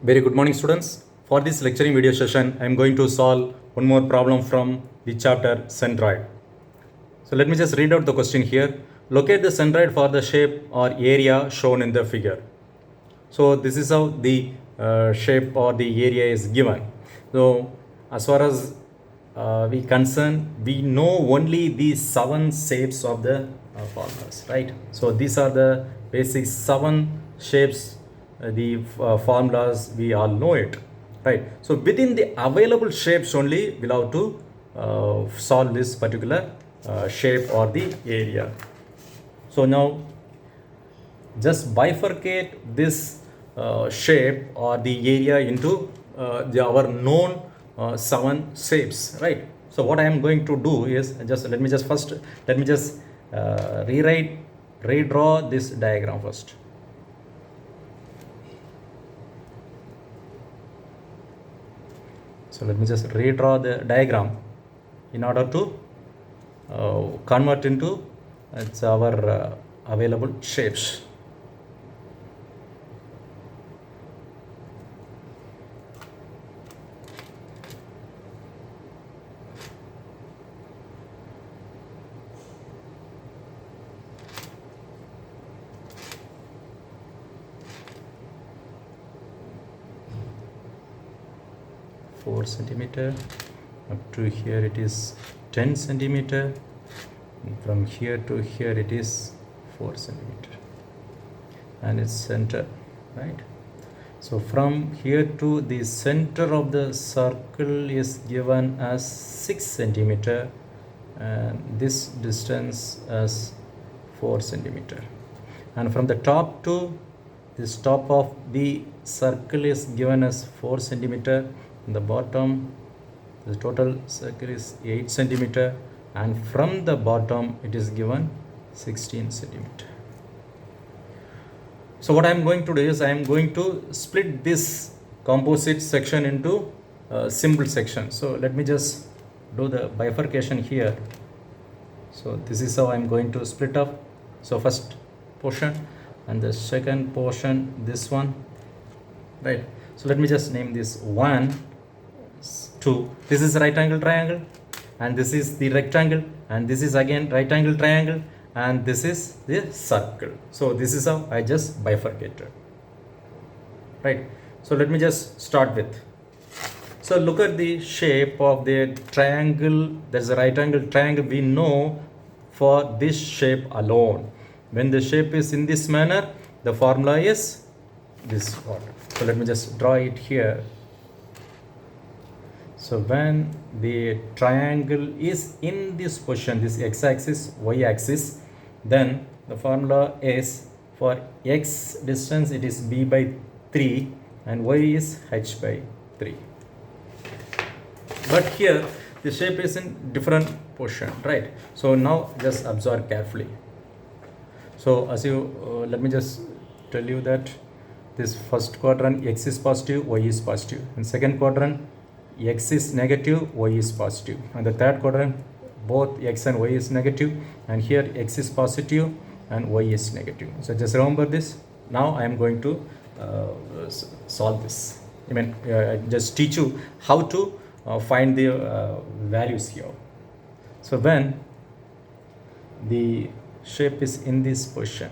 Very good morning, students. For this lecturing video session, I am going to solve one more problem from the chapter centroid. So let me just read out the question here. Locate the centroid for the shape or area shown in the figure. So this is how the shape or the area is given. So as far as we concern, we know only the 7 shapes of the formulas, right? So these are the basic 7 shapes, the formulas, we all know it, right? So within the available shapes only, we'll have to solve this particular shape or the area. So now just bifurcate this shape or the area into our known 7 shapes, right? So what I am going to do is let me just redraw this diagram first. So let me just redraw the diagram in order to convert into our available shapes. Four centimeter up to here it is 10 centimeter, and from here to here it is 4 centimeter, and its center, right? So from here to the center of the circle is given as 6 centimeter, and this distance as 4 centimeter, and from the top to this top of the circle is given as 4 centimeter. In the bottom, the total circle is 8 centimeter, and from the bottom it is given 16 centimeter. So what I am going to do is I am going to split this composite section into simple section. So let me just do the bifurcation here. So this is how I am going to split up. So first portion and the second portion, this one, right? So let me just name this 1, 2. This is right angle triangle, and this is the rectangle, and this is again right angle triangle, and this is the circle. So this is how I just bifurcated, right? So let me just start with. So look at the shape of the triangle. There's a right angle triangle. We know for this shape alone, when the shape is in this manner, the formula is this one. So let me just draw it here. So when the triangle is in this position, this x-axis, y-axis, then the formula is for x distance it is b by 3 and y is h by 3. But here the shape is in different position, right? So now just observe carefully. So as you let me just tell you that this first quadrant x is positive, y is positive, and second quadrant x is negative, y is positive, and the third quadrant both x and y is negative, and here x is positive and y is negative. So just remember this. Now I am going to solve this. I just teach you how to find the values here. So when the shape is in this position,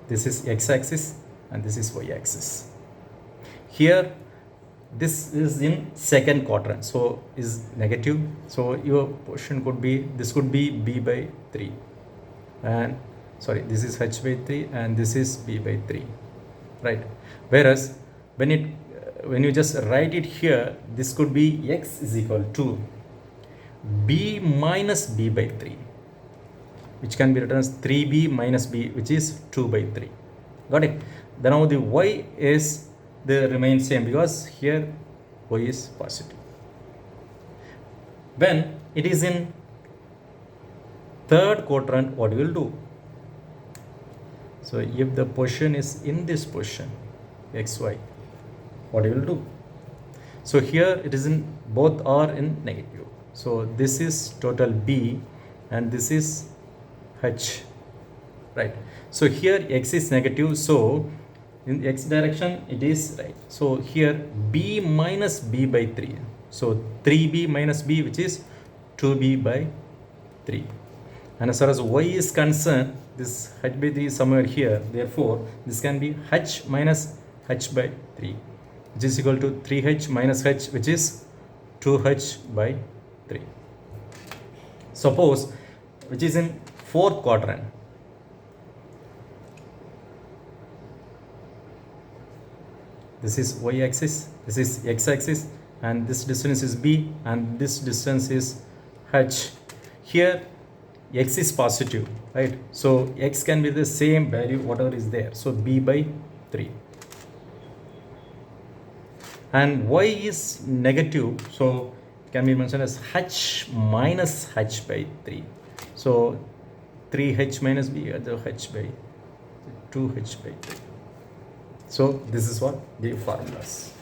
this is x-axis and this is y-axis. Here this is in second quadrant, so is negative. So your portion could be, this could be b by 3, and sorry, this is h by 3 and this is b by 3, right? Whereas when you just write it here, this could be x is equal to b minus b by 3, which can be written as 3b minus b, which is 2 by 3. Got it? Then now the y is the remain same because here y is positive. When it is in third quadrant, what you will do? So if the position is in this position xy, what you will do? So here it is in, both are in negative. So this is total b and this is h, right? So here x is negative, so in the x direction it is right. So here b minus b by 3. So 3b minus b, which is 2b by 3. And as far as y is concerned, this h by 3 is somewhere here. Therefore, this can be h minus h by 3, which is equal to 3h minus h, which is 2h by 3. Suppose, which is in fourth quadrant. This is y-axis, this is x-axis, and this distance is b, and this distance is h. Here, x is positive, right? So x can be the same value, whatever is there. So b by 3. And y is negative, so can be mentioned as h minus h by 3. So 3h minus b, the h by 2h by 3. So this is what the formulas.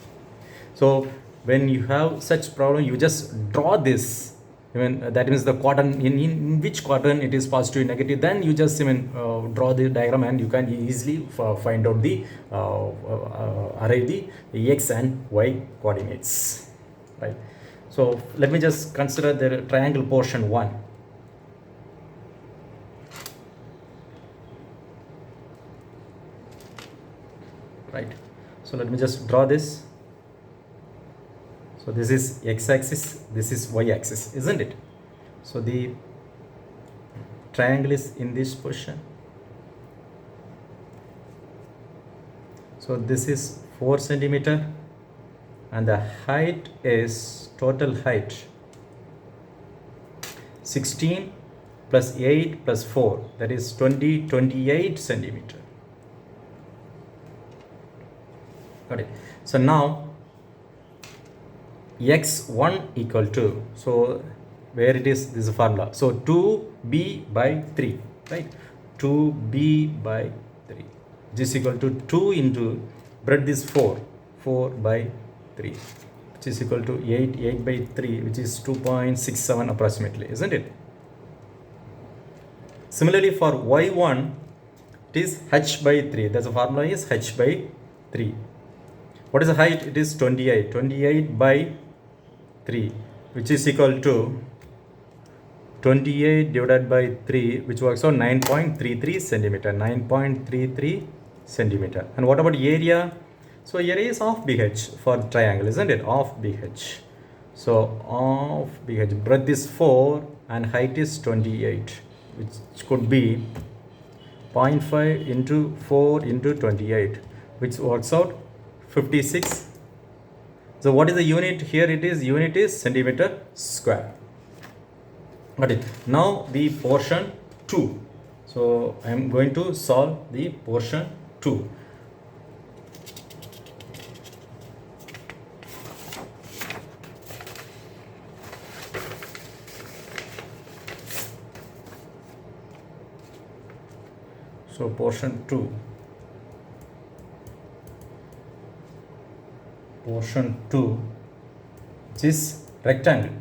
So when you have such problem, you just draw this. That means the quadrant, in which quadrant it is positive, negative. Then you just draw the diagram, and you can easily find out the array the x and y coordinates, right? So let me just consider the triangle portion 1. Right. So let me just draw this. So this is x-axis, this is y-axis, isn't it? So the triangle is in this position. So this is 4 centimeter, and the height is, total height 16 plus 8 plus 4, that is 28 centimeter. Got it. So now x1 equal to, so where it is, this is a formula. So 2b by 3, right? 2b by 3, which is equal to 2 into, breadth is 4 by 3, which is equal to 8 by 3, which is 2.67 approximately, isn't it? Similarly for y1, it is h by 3. That's the formula is h by 3. What is the height? It is 28 by 3, which is equal to 28 divided by 3, which works out 9.33 centimeter. 9.33 centimeter. And what about area? So area is half BH for triangle, isn't it? Half BH. So half BH. Breadth is 4 and height is 28, which could be 0.5 into 4 into 28, which works out 56. So what is the unit here? Unit is centimeter square. Got it. Now the portion 2. So I am going to solve the portion 2. So portion 2. Portion 2, which is rectangle.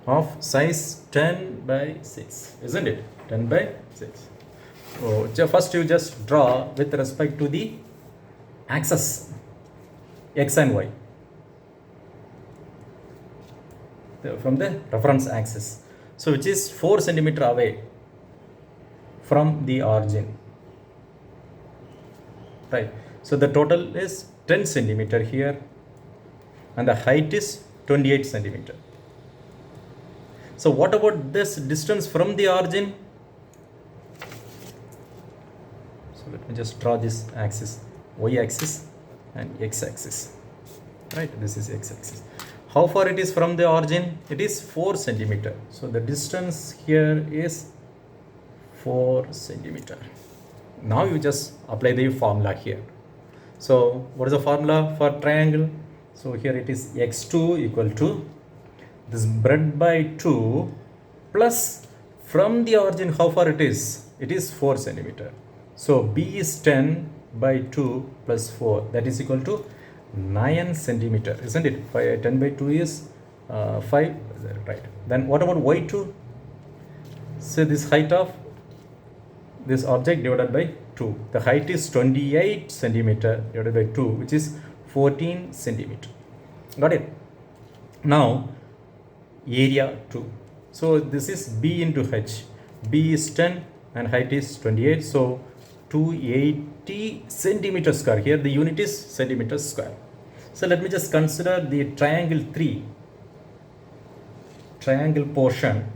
Of size 10 by 6, isn't it? 10 by 6. So first you just draw with respect to the axis x and y from the reference axis. So which is 4 centimeter away from the origin, right? So the total is 10 centimeter here, and the height is 28 centimeter. So what about this distance from the origin? So let me just draw this axis, y-axis and x-axis, right? This is x-axis. How far it is from the origin? It is 4 centimeter. So the distance here is 4 centimeter. Now you just apply the formula here. So what is the formula for triangle? So here it is x2 equal to this breadth by 2 plus from the origin how far it is? It is 4 centimeter. So b is 10 by 2 plus 4, that is equal to 9 centimeter, isn't it? 10 by 2 is 5, right? Then what about y2? So this height of this object divided by 2. The height is 28 centimeter divided by 2, which is 14 centimeter. Got it? Now area 2. So this is B into H. B is 10 and height is 28. So 280 centimeter square. Here the unit is centimeter square. So let me just consider the triangle 3. Triangle portion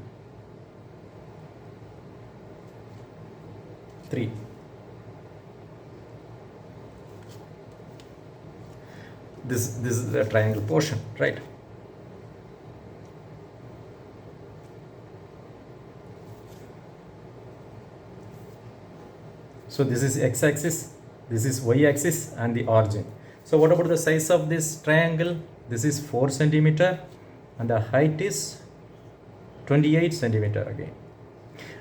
3. This is the triangle portion, right? So this is x-axis, this is y-axis, and the origin. So what about the size of this triangle? This is 4 centimeter and the height is 28 centimeter again.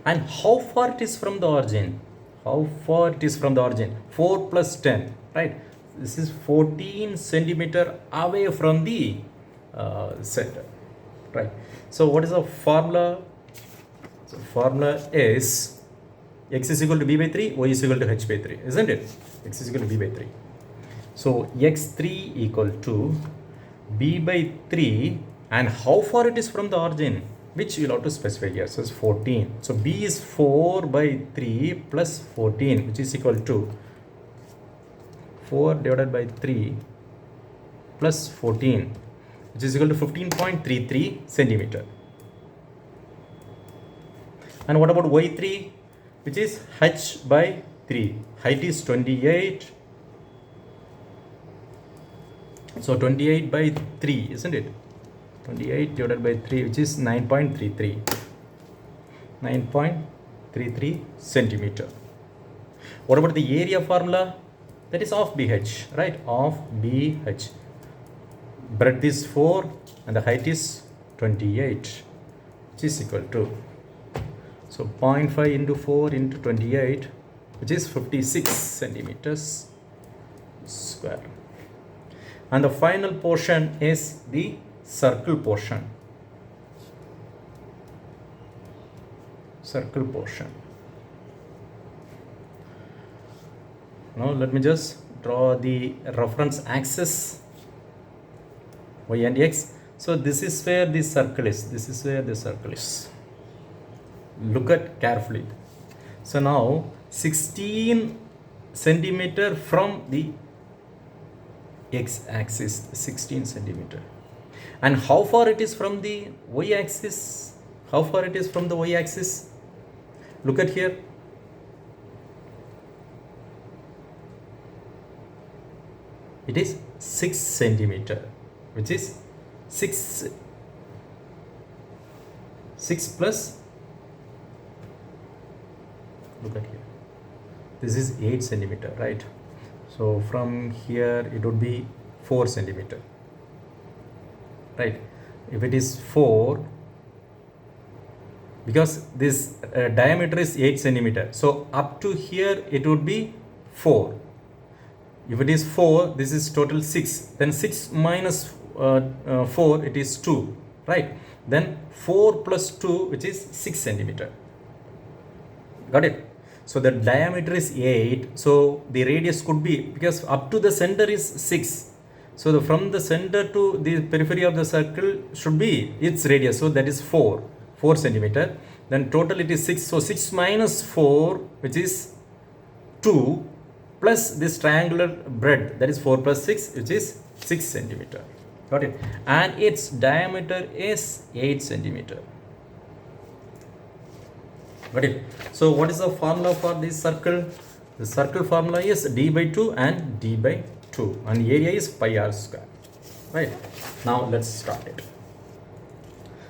And how far it is from the origin? How far it is from the origin? 4 plus 10, right? This is 14 centimeter away from the center, right? So what is the formula? So formula is x is equal to b by 3, y is equal to h by 3, isn't it? X is equal to b by 3. So x3 equal to b by 3, and how far it is from the origin, which you will have to specify here. So it's 14. So b is 4 by 3 plus 14, which is equal to 4 divided by 3 plus 14, which is equal to 15.33 centimeter. And what about y3, which is h by 3? Height is 28. So 28 by 3, isn't it? 28 divided by 3, which is 9.33. 9.33 centimeter. What about the area formula? That is of BH, right? Of BH. Breadth is 4 and the height is 28, which is equal to, so 0.5 into 4 into 28, which is 56 centimeters square. And the final portion is the circle portion. Circle portion. Now let me just draw the reference axis y and x. So this is where the circle is. This is where the circle is. Look at carefully. So now 16 centimeter from the x-axis, 16 centimeter. And how far it is from the y-axis? How far it is from the y-axis? Look at here. It is 6 centimeter, which is 6 plus, look at here, this is 8 centimeter, right? So from here it would be 4 centimeter, right? If it is 4, because this diameter is 8 centimeter, so up to here it would be 4. If it is 4, this is total 6. Then 6 minus 4, it is 2, right? Then 4 plus 2, which is 6 centimeter. Got it? So the diameter is 8. So the radius could be, because up to the center is 6. So from the center to the periphery of the circle should be its radius. So that is 4 centimeter. Then total it is 6. So 6 minus 4, which is 2, plus this triangular breadth, that is 4 plus 6, which is 6 centimeter. Got it? And its diameter is 8 centimeter. Got it? So what is the formula for this circle? The circle formula is d by 2 and d by 2, and area is pi r square. Right? Now let's start it.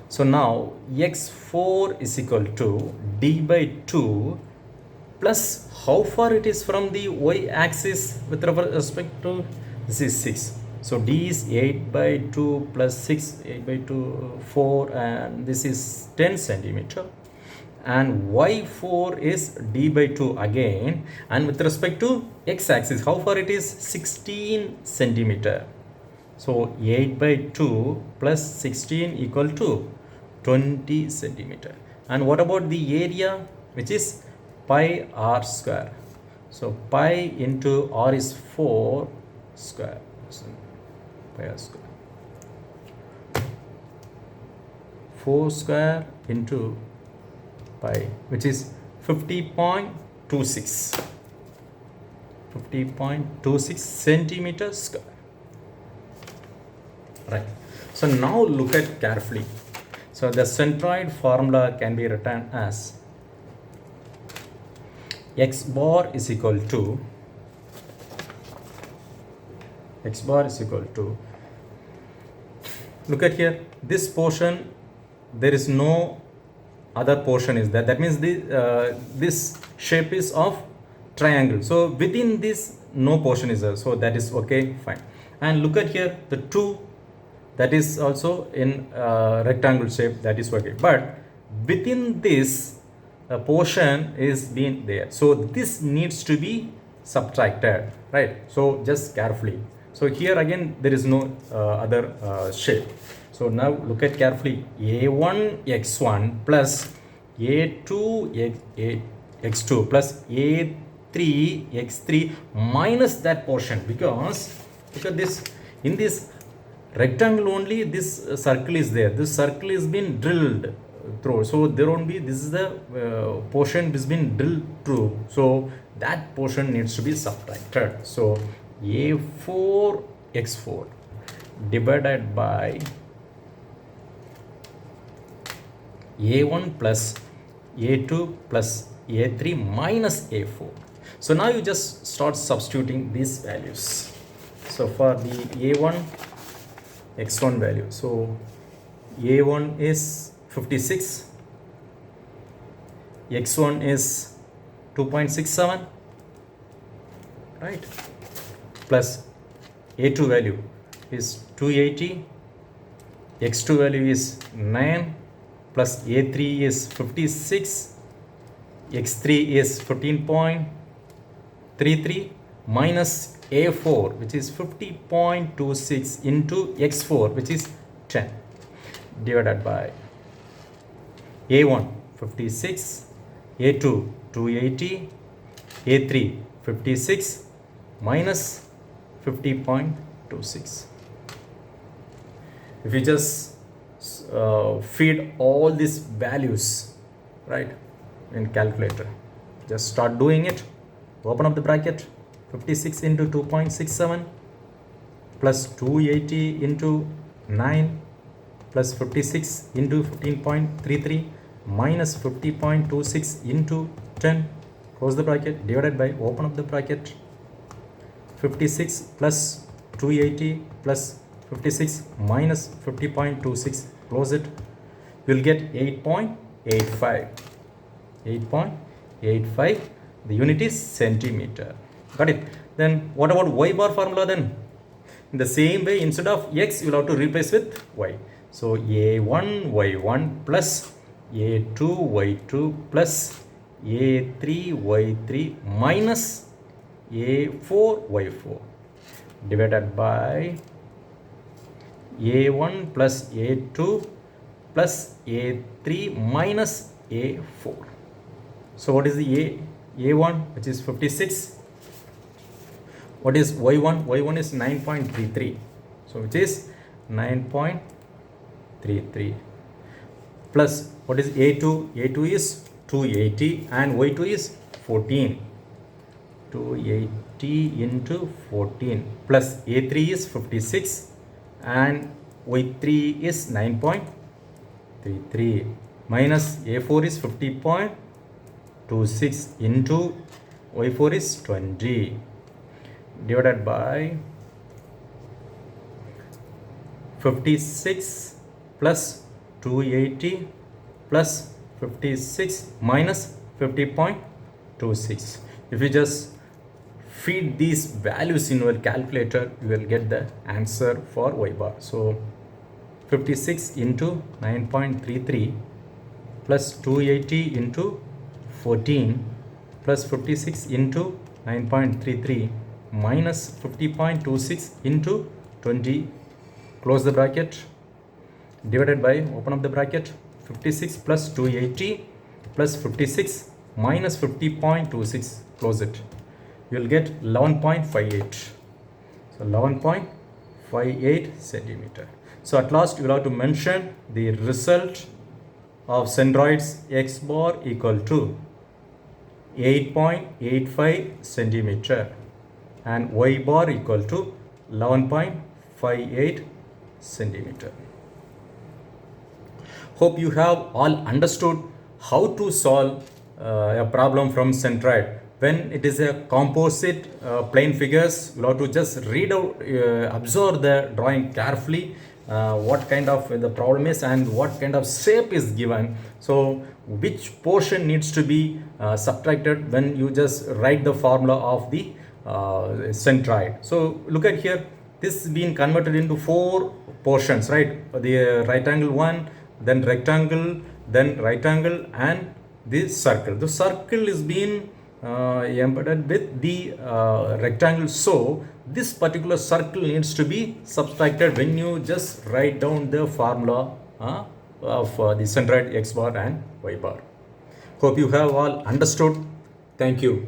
So now x4 is equal to d by 2 plus how far it is from the y-axis with respect to, this is 6. So d is 8 by 2 plus 6, 8 by 2, 4, and this is 10 centimeter. And y4 is d by 2 again, and with respect to x-axis, how far it is? 16 centimeter. So 8 by 2 plus 16 equal to 20 centimeter. And what about the area, which is pi r square? So pi into r is 4 square. So pi r square. 4 square into pi, which is 50.26. 50.26 centimeters square. Right. So now look at carefully. So the centroid formula can be written as x bar is equal to look at here, this portion, there is no other portion is there. That means this shape is of triangle. So within this no portion is there. So that is okay, fine. And look at here, the 2, that is also in rectangle shape, that is okay. But within this portion is being there. So this needs to be subtracted, right? So just carefully. So here again there is no other shape. So now look at carefully. A1 x1 plus A2 x2 plus A3 x3 minus that portion, because look at this, in this rectangle only this circle is there. This circle is been drilled through. So there won't be, this is the portion which has been drilled through. So that portion needs to be subtracted. So A4 x4 divided by A1 plus A2 plus A3 minus A4. So now you just start substituting these values. So for the A1 x1 value, so A1 is 56, x1 is 2.67, right, plus A2 value is 280, x2 value is 9, plus A3 is 56, x3 is 15.33 minus A4, which is 50.26 into x4, which is 10, divided by A1 56, A2 280, A3 56 minus 50.26. If you just feed all these values, right, in calculator, just start doing it. Open up the bracket. 56 into 2.67 plus 280 into 9 plus 56 into 15.33 minus 50.26 into 10, close the bracket, divided by, open up the bracket, 56 plus 280 plus 56 minus 50.26, close it, you will get 8.85. 8.85. The unit is centimeter. Got it? Then what about y bar formula then? In the same way, instead of x, you will have to replace with y. So A1 y1 plus A2 y2 plus A3 y3 minus A4 y4 divided by A1 plus A2 plus A3 minus A4. So what is the A1, which is 56? What is y1? y1 is 9.33. So which is 9.33 plus what is A2? A2 is 280 and y2 is 14. 280 into 14 plus A3 is 56 and y3 is 9.33 minus A4 is 50.26 into y4 is 20 divided by 56 plus 280 plus 56 minus 50.26. If you just feed these values in your calculator, you will get the answer for y bar. So 56 into 9.33 plus 280 into 14 plus 56 into 9.33 minus 50.26 into 20, close the bracket, divided by, open up the bracket, 56 plus 280 plus 56 minus 50.26, close it. You will get 11.58. So 11.58 centimeter. So at last you will have to mention the result of centroids x bar equal to 8.85 centimeter and y bar equal to 11.58 centimeter. Hope you have all understood how to solve a problem from centroid. When it is a composite plane figures, you have to just read out, observe the drawing carefully, what kind of the problem is and what kind of shape is given. So which portion needs to be subtracted when you just write the formula of the centroid. So look at here, this is being converted into 4 portions, right? The right angle one, then rectangle, then right angle, and this circle. The circle is being embedded with the rectangle. So this particular circle needs to be subtracted when you just write down the formula of the centroid x bar and y bar. Hope you have all understood. Thank you.